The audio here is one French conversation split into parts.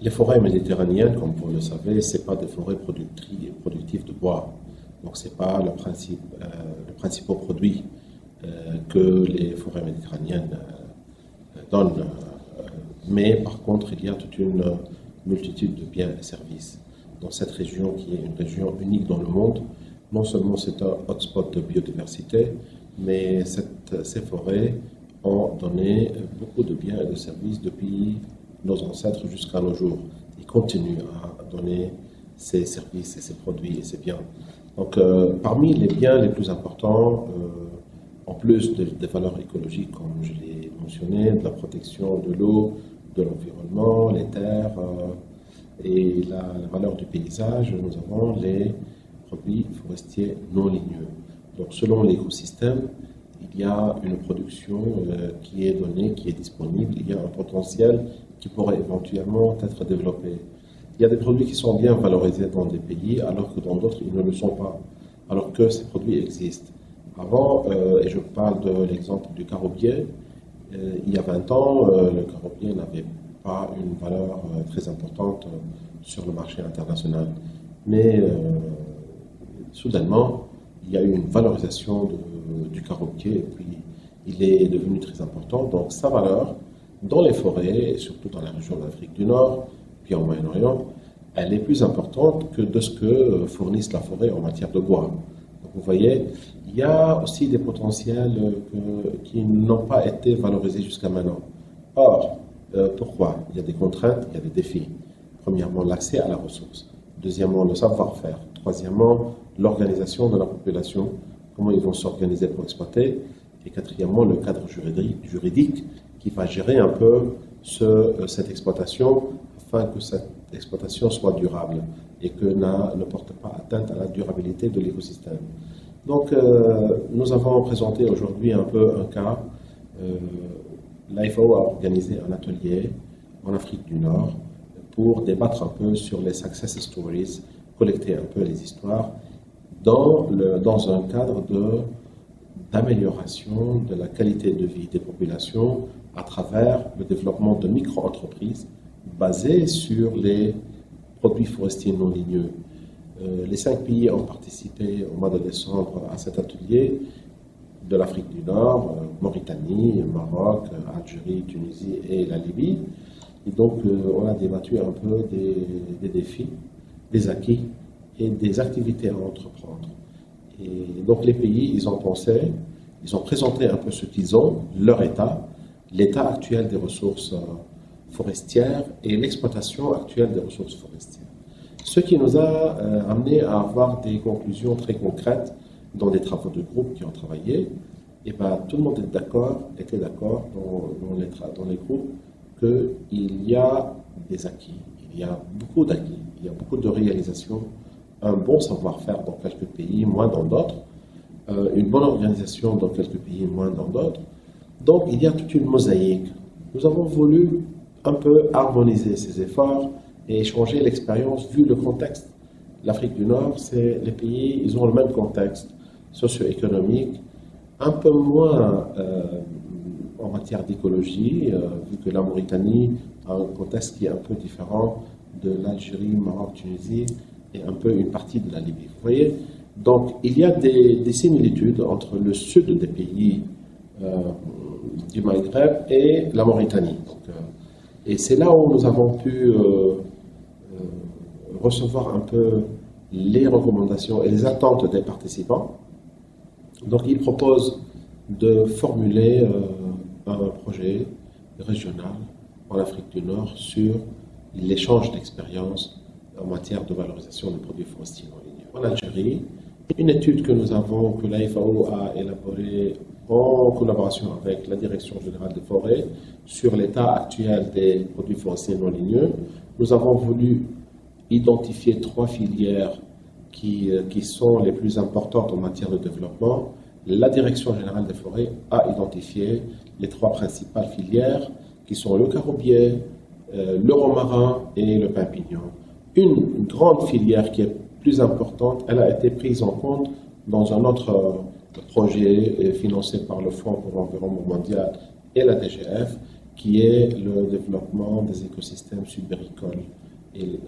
Les forêts méditerranéennes, comme vous le savez, ce n'est pas des forêts productives de bois. Donc, ce n'est pas le principal produit que les forêts méditerranéennes donnent. Mais par contre, il y a toute une multitude de biens et services dans cette région qui est une région unique dans le monde. Non seulement c'est un hotspot de biodiversité, mais ces forêts ont donné beaucoup de biens et de services depuis nos ancêtres jusqu'à nos jours. Ils continuent à donner ces services et ces produits et ces biens. Donc, parmi les biens les plus importants, en plus des valeurs écologiques, comme je l'ai mentionné, de la protection de l'eau, de l'environnement, les terres et la valeur du paysage, nous avons les produits forestiers non ligneux. Donc, selon l'écosystème, il y a une production qui est donnée, qui est disponible, il y a un potentiel qui pourrait éventuellement être développé. Il y a des produits qui sont bien valorisés dans des pays, alors que dans d'autres, ils ne le sont pas, alors que ces produits existent. Avant, et je parle de l'exemple du carobier, il y a 20 ans, le carobier n'avait pas une valeur très importante sur le marché international. Mais soudainement, il y a eu une valorisation du carobier et puis il est devenu très important. Donc sa valeur dans les forêts, et surtout dans la région d'Afrique du Nord, puis en Moyen-Orient, elle est plus importante que de ce que fournisse la forêt en matière de bois. Donc vous voyez, il y a aussi des potentiels qui n'ont pas été valorisés jusqu'à maintenant. Or, pourquoi? Il y a des contraintes, il y a des défis. Premièrement, l'accès à la ressource. Deuxièmement, le savoir-faire. Troisièmement, l'organisation de la population, comment ils vont s'organiser pour exploiter. Et quatrièmement, le cadre juridique qui va gérer un peu cette exploitation afin que cette exploitation soit durable et que ne porte pas atteinte à la durabilité de l'écosystème. Donc, nous avons présenté aujourd'hui un peu un cas. L'AFAO a organisé un atelier en Afrique du Nord pour débattre un peu sur les success stories, collecter un peu les histoires dans un cadre d'amélioration de la qualité de vie des populations à travers le développement de micro-entreprises basées sur les produits forestiers non ligneux. Les 5 pays ont participé au mois de décembre à cet atelier de l'Afrique du Nord, Mauritanie, Maroc, Algérie, Tunisie et la Libye. Et donc, on a débattu un peu des défis, des acquis et des activités à entreprendre. Et donc, les pays, ils ont présenté un peu ce qu'ils ont, leur état, l'état actuel des ressources forestières et l'exploitation actuelle des ressources forestières. Ce qui nous a amené à avoir des conclusions très concrètes dans des travaux de groupe qui ont travaillé. Et ben, tout le monde était d'accord dans les groupes qu'il y a des acquis, il y a beaucoup d'acquis, il y a beaucoup de réalisations, un bon savoir-faire dans quelques pays, moins dans d'autres, une bonne organisation dans quelques pays, moins dans d'autres. Donc, il y a toute une mosaïque. Nous avons voulu un peu harmoniser ces efforts et échanger l'expérience vu le contexte. L'Afrique du Nord, les pays, ils ont le même contexte socio-économique, un peu moins en matière d'écologie, vu que la Mauritanie a un contexte qui est un peu différent de l'Algérie, Maroc, Tunisie et un peu une partie de la Libye. Vous voyez? Donc, il y a des similitudes entre le sud des pays du Maghreb et la Mauritanie. Donc, et c'est là où nous avons pu recevoir un peu les recommandations et les attentes des participants. Donc, ils proposent de formuler un projet régional en Afrique du Nord sur l'échange d'expériences en matière de valorisation des produits forestiers non ligneux. En Algérie, une étude que l'AFAO a élaborée en collaboration avec la Direction générale des forêts sur l'état actuel des produits forestiers non ligneux, nous avons voulu identifier 3 filières qui sont les plus importantes en matière de développement. La Direction générale des forêts a identifié les 3 principales filières qui sont le carobier, le romarin et le pin pignon. Une grande filière qui est plus importante, elle a été prise en compte dans un autre projet financé par le Fonds pour l'environnement mondial et la DGF, qui est le développement des écosystèmes subéricoles et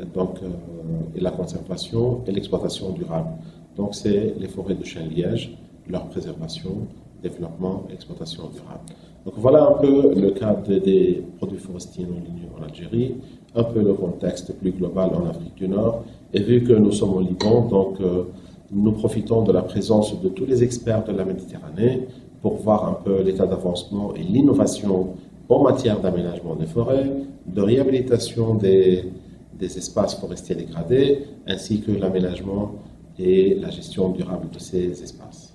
la conservation et l'exploitation durable. Donc c'est les forêts de chêne-liège, leur préservation, développement et exploitation durable. Donc voilà un peu le cadre des produits forestiers non ligneux en Algérie, un peu le contexte plus global en Afrique du Nord. Et vu que nous sommes au Liban, donc nous profitons de la présence de tous les experts de la Méditerranée pour voir un peu l'état d'avancement et l'innovation en matière d'aménagement des forêts, de réhabilitation des espaces forestiers dégradés, ainsi que l'aménagement et la gestion durable de ces espaces.